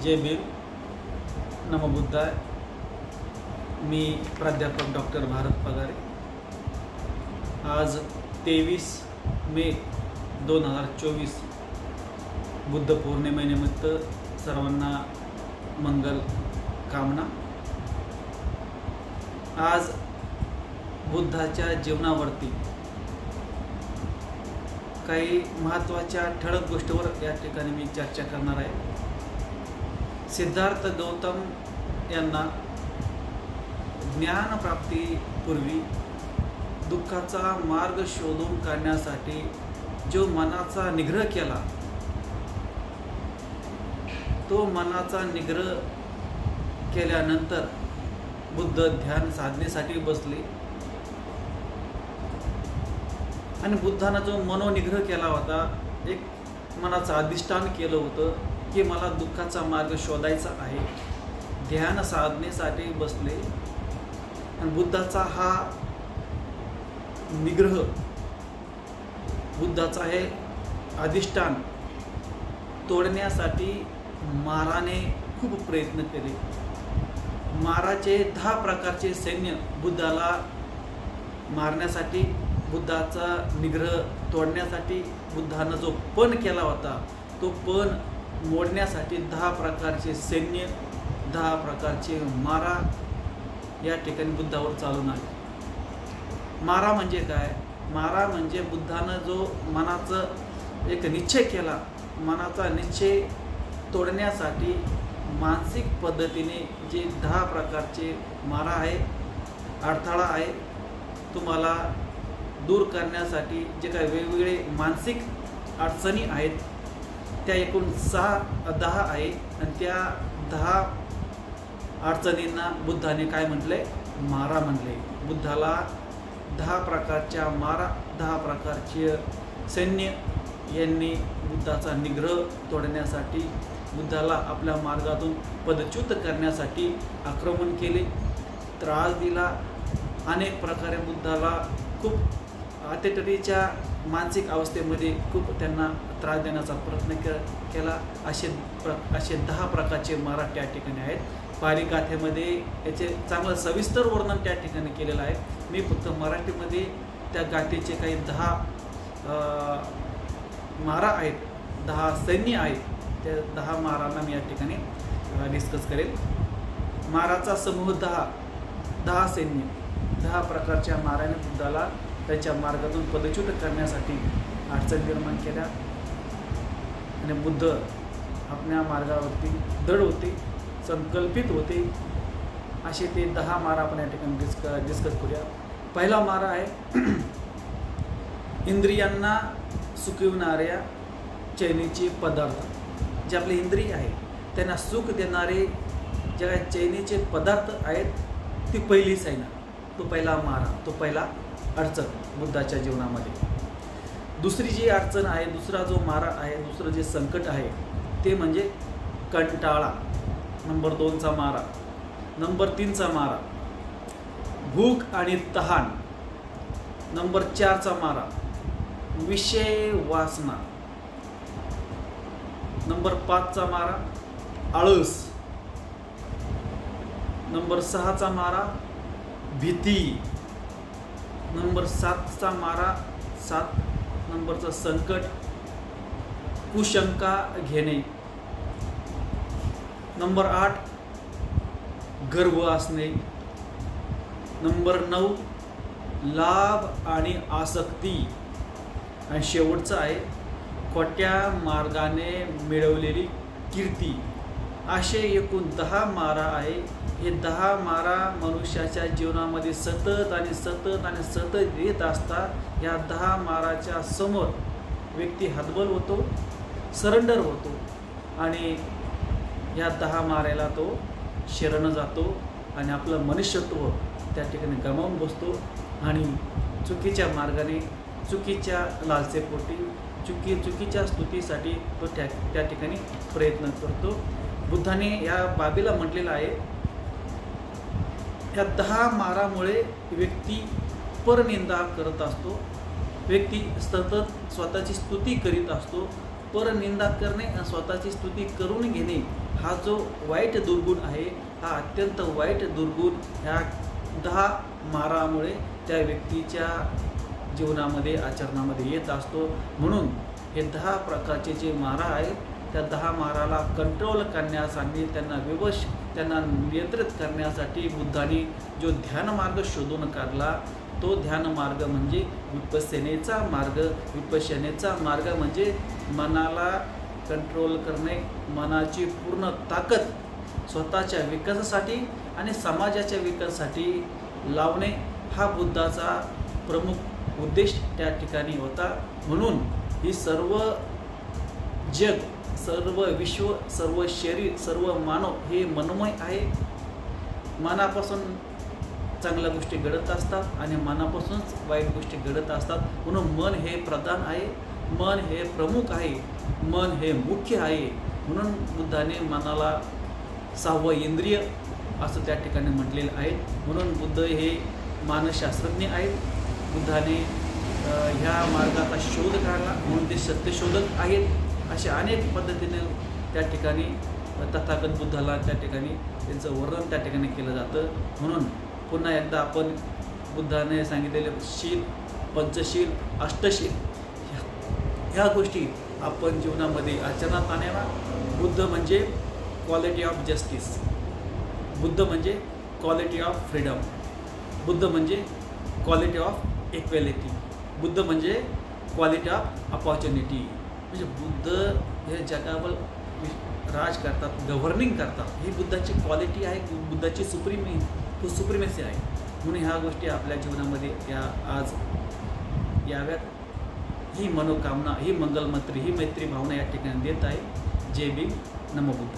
जय भीम, नमो बुद्धाय। मी प्राध्यापक डॉक्टर भारत पगारे। आज 23 मे 2024 बुद्ध पौर्णिमेनिमित्त सर्वांना मंगल कामना। आज बुद्धाच्या जीवनावरती काही महत्त्वाच्या ठळक गोष्टीवर या ठिकाणी मी चर्चा करणार आहे। सिद्धार्थ गौतम यांना ज्ञानप्राप्तीपूर्वी दुःखाचा मार्ग शोधून काढण्यासाठी जो मनाचा निग्रह केला, तो मनाचा निग्रह केल्यानंतर बुद्ध ध्यान साधनेसाठी बसले आणि बुद्धांना जो मनोनिग्रह केला होता, एक मनाचं अधिष्ठान केलं होतं की मला दुःखाचा मार्ग शोधायचा आहे। ध्यान साधनेसाठी बसले आणि बुद्धाचा हा निग्रह, बुद्धाचा हे अधिष्ठान तोडण्यासाठी माराने खूप प्रयत्न केले। माराचे 10 प्रकारचे सैन्य बुद्धाला मारण्यासाठी, बुद्धाचा निग्रह तोडण्यासाठी, बुद्धानं जो पण केला होता तो पण मोडण्यासाठी 10 प्रकारचे सैन्य, 10 प्रकारचे मारा या ठिकाणी बुद्धावर चालून आले। मारा म्हणजे काय? मारा म्हणजे बुद्धानं जो मनाचा एक निश्चय केला, मनाचा निश्चय तोडण्यासाठी मानसिक पद्धतीने जे 10 प्रकारचे मारा आहे, अडथळा आहे, तुम्हाला दूर करण्यासाठी जे काही वेगवेगळे मानसिक अडचणी आहेत, त्या एकूण 10 आहे आणि त्या 10 अडचणींना बुद्धाने काय म्हटले? मारा म्हटले। बुद्धाला 10 प्रकारच्या मारा, 10 प्रकारचे सैन्य यांनी बुद्धाचा निग्रह तोडण्यासाठी, बुद्धाला आपल्या मार्गातून पदच्युत करण्यासाठी आक्रमण केले, त्रास दिला। अनेक प्रकारे बुद्धाला खूप अतिटरीच्या मानसिक अवस्थेमध्ये खूप त्यांना त्रास देण्याचा प्रयत्न केला। असे 10 प्रकारचे मारा त्या ठिकाणी आहेत। पाली गाथेमध्ये याचे चांगलं सविस्तर वर्णन त्या ठिकाणी केलेलं आहे। मी फक्त मराठीमध्ये त्या गाथेचे काही 10 मारा आहेत, 10 सैन्य आहेत, त्या 10 मारांना मी या ठिकाणी डिस्कस करेन। माराचा समूह 10 सैन्य, 10 प्रकारच्या माराने बुद्धाला त्याच्या मार्गातून पदच्युत करण्यासाठी अडचण निर्माण केल्या आणि बुद्ध आपल्या मार्गावरती दृढ होते, संकल्पित होते। असे ते 10 मारा आपण या ठिकाणी डिस्कस करूया। पहिला मारा आहे इंद्रियांना सुखविणाऱ्या चैनीचे पदार्थ। जे आपले इंद्रिय आहे त्यांना सुख देणारे जे काही चैनीचे पदार्थ आहेत, ती पहिलीच आहे ना, तो पहिला मारा, तो पहिला अडचण बुद्धाच्या जीवनामध्ये। दुसरी जी अडचण आहे, दुसरा जो मारा आहे, दुसरं जे संकट आहे ते म्हणजे कंटाळा। नंबर 2चा मारा। नंबर 3चा मारा भूक आणि तहान। नंबर 4चा मारा विषय वासना। नंबर 5चा मारा आळस। नंबर 6चा मारा भीती। नंबर 7चा मारा, 7 नंबरचं संकट कुशंका घेणे। नंबर 8 गर्व असणे। नंबर 9 लाभ आणि आसक्ती। आणि शेवटचं आहे खोट्या मार्गाने मिळवलेली कीर्ती। असे एकूण 10 मारा आहे। हे 10 मारा मनुष्याच्या जीवनामध्ये सतत आणि सतत आणि सतत येत असतात। या 10 माराच्या समोर व्यक्ती हतबल होतो, सरेंडर होतो आणि या 10 माऱ्याला तो शरण जातो आणि आपलं मनुष्यत्व त्या ठिकाणी गमावून बसतो आणि चुकीच्या मार्गाने, चुकीच्या लालसेपोटी, चुकीच्या स्तुतीसाठी तो त्या ठिकाणी प्रयत्न करतो। बुद्धाने या बाबीला म्हटलेलं आहे, या 10 मारामुळे व्यक्ती परनिंदा करत असतो, व्यक्ती सतत स्वतःची स्तुती करीत असतो, परनिंदा करणे आणि स्वतःची स्तुती करून घेणे हा जो वाईट दुर्गुण आहे, हा अत्यंत वाईट दुर्गुण ह्या 10 मारामुळे त्या व्यक्तीच्या जीवनामध्ये आचरणामध्ये येत असतो. म्हणून हे 10 प्रकारचे जे मारा आहेत, त्या 10 माराला कंट्रोल करण्यासाठी, त्यांना नियंत्रित करण्यासाठी बुद्धाने जो ध्यान मार्ग शोधून काढला, तो ध्यान मार्ग म्हणजे विपश्यनेचा मार्ग. विपश्यनेचा मार्ग म्हणजे मनाला कंट्रोल करणे, मनाची पूर्ण ताकद स्वतःच्या विकासासाठी आणि समाजाच्या विकासासाठी लावणे, हा बुद्धाचा प्रमुख उद्देश त्या ठिकाणी होता. म्हणून ही सर्व जग, सर्व विश्व, सर्व शरीर, सर्व मानव हे मनोमय आहे. मनापासून चांगल्या गोष्टी घडत असतात आणि मनापासूनच वाईट गोष्टी घडत असतात. म्हणून मन हे प्रधान आहे, मन हे प्रमुख आहे, मन हे मुख्य आहे. म्हणून बुद्धाने मनाला 6वं इंद्रिय असं त्या ठिकाणी म्हटलेलं आहे. म्हणून बुद्ध हे मानसशास्त्रज्ञ आहेत. बुद्धाने ह्या मार्गाचा शोध काढला, म्हणून ते सत्यशोधक आहेत. अशा अनेक पद्धतीने त्या ठिकाणी तथागत बुद्धाला त्या ठिकाणी त्यांचं वर्णन त्या ठिकाणी केलं जातं. म्हणून पुन्हा एकदा आपण बुद्धाने सांगितलेले शील, पंचशील, अष्टशील ह्या गोष्टी आपण जीवनामध्ये आचरणात आणाव्या. बुद्ध म्हणजे क्वालिटी ऑफ जस्टिस, बुद्ध म्हणजे क्वालिटी ऑफ फ्रीडम, बुद्ध म्हणजे क्वालिटी ऑफ इक्वॅलिटी, बुद्ध म्हणजे क्वालिटी ऑफ अपॉर्च्युनिटी. म्हणजे बुद्ध हे जगावर राज करतात, गव्हर्निंग करतात. ही बुद्धाची क्वालिटी आहे, बुद्धाची सुप्रिमेसी आहे. म्हणून ह्या गोष्टी आपल्या जीवनामध्ये आज याव्यात, ही मनोकामना, ही मंगलमंत्री, ही मैत्री भावना या ठिकाणी देत आहे. जय भीम, नमो बुद्ध.